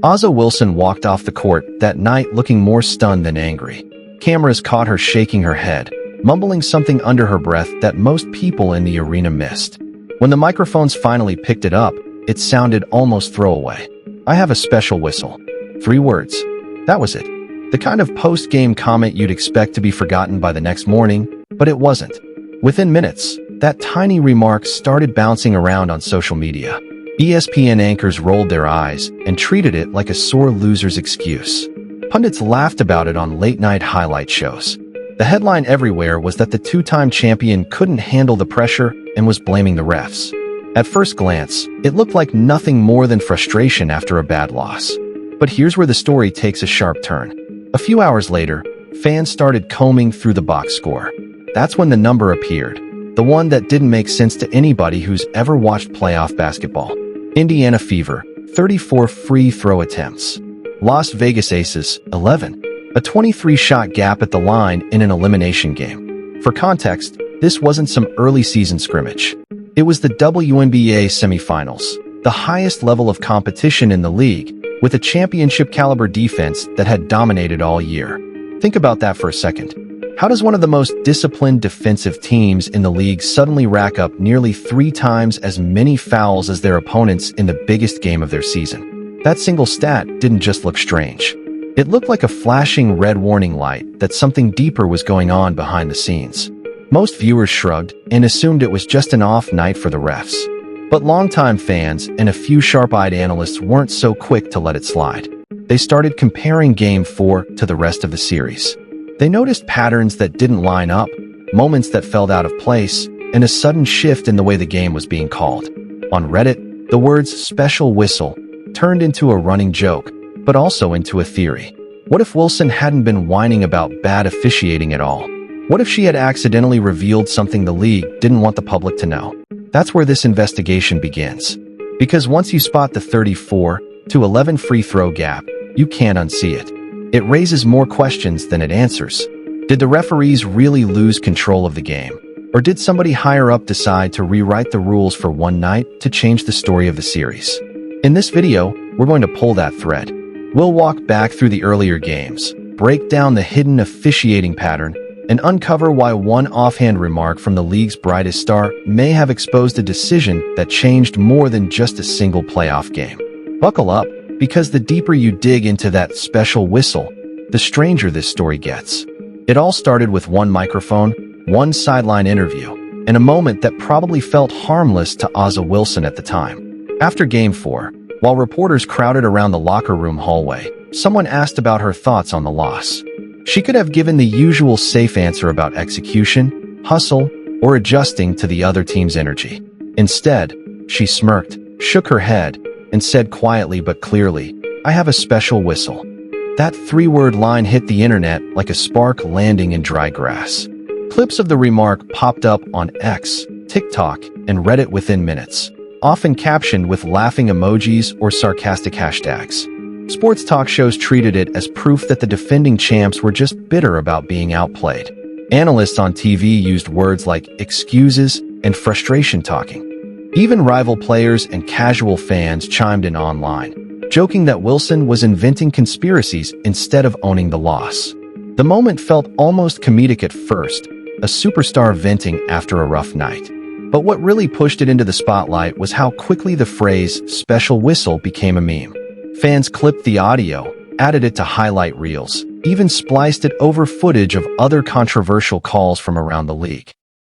A'ja Wilson walked off the court that night looking more stunned than angry. Cameras caught her shaking her head, mumbling something under her breath that most people in the arena missed. When the microphones finally picked it up, it sounded almost throwaway. "I have a special whistle." 3 words. That was it. The kind of post-game comment you'd expect to be forgotten by the next morning, but it wasn't. Within minutes, that tiny remark started bouncing around on social media. ESPN anchors rolled their eyes and treated it like a sore loser's excuse. Pundits laughed about it on late-night highlight shows. The headline everywhere was that the two-time champion couldn't handle the pressure and was blaming the refs. At first glance, it looked like nothing more than frustration after a bad loss. But here's where the story takes a sharp turn. A few hours later, fans started combing through the box score. That's when the number appeared, the one that didn't make sense to anybody who's ever watched playoff basketball. Indiana Fever, 34 free throw attempts. Las Vegas Aces, 11. A 23-shot gap at the line in an elimination game. For context, this wasn't some early season scrimmage. It was the WNBA semifinals, the highest level of competition in the league, with a championship-caliber defense that had dominated all year. Think about that for a second. How does one of the most disciplined defensive teams in the league suddenly rack up nearly 3 times as many fouls as their opponents in the biggest game of their season? That single stat didn't just look strange. It looked like a flashing red warning light that something deeper was going on behind the scenes. Most viewers shrugged and assumed it was just an off night for the refs. But longtime fans and a few sharp-eyed analysts weren't so quick to let it slide. They started comparing Game 4 to the rest of the series. They noticed patterns that didn't line up, moments that felt out of place, and a sudden shift in the way the game was being called. On Reddit, the words "special whistle" turned into a running joke, but also into a theory. What if Wilson hadn't been whining about bad officiating at all? What if she had accidentally revealed something the league didn't want the public to know? That's where this investigation begins. Because once you spot the 34-11 free throw gap, you can't unsee it. It raises more questions than it answers. Did the referees really lose control of the game? Or did somebody higher up decide to rewrite the rules for one night to change the story of the series? In this video, we're going to pull that thread. We'll walk back through the earlier games, break down the hidden officiating pattern, and uncover why one offhand remark from the league's brightest star may have exposed a decision that changed more than just a single playoff game. Buckle up, because the deeper you dig into that special whistle, the stranger this story gets. It all started with one microphone, one sideline interview, and a moment that probably felt harmless to A'ja Wilson at the time. After Game 4, while reporters crowded around the locker room hallway, someone asked about her thoughts on the loss. She could have given the usual safe answer about execution, hustle, or adjusting to the other team's energy. Instead, she smirked, shook her head, and said quietly but clearly, "I have a special whistle." That 3-word line hit the internet like a spark landing in dry grass. Clips of the remark popped up on X, TikTok, and Reddit within minutes, often captioned with laughing emojis or sarcastic hashtags. Sports talk shows treated it as proof that the defending champs were just bitter about being outplayed. Analysts on TV used words like excuses and frustration talking. Even rival players and casual fans chimed in online, joking that Wilson was inventing conspiracies instead of owning the loss. The moment felt almost comedic at first, a superstar venting after a rough night. But what really pushed it into the spotlight was how quickly the phrase "special whistle" became a meme. Fans clipped the audio, added it to highlight reels, even spliced it over footage of other controversial calls from around the league.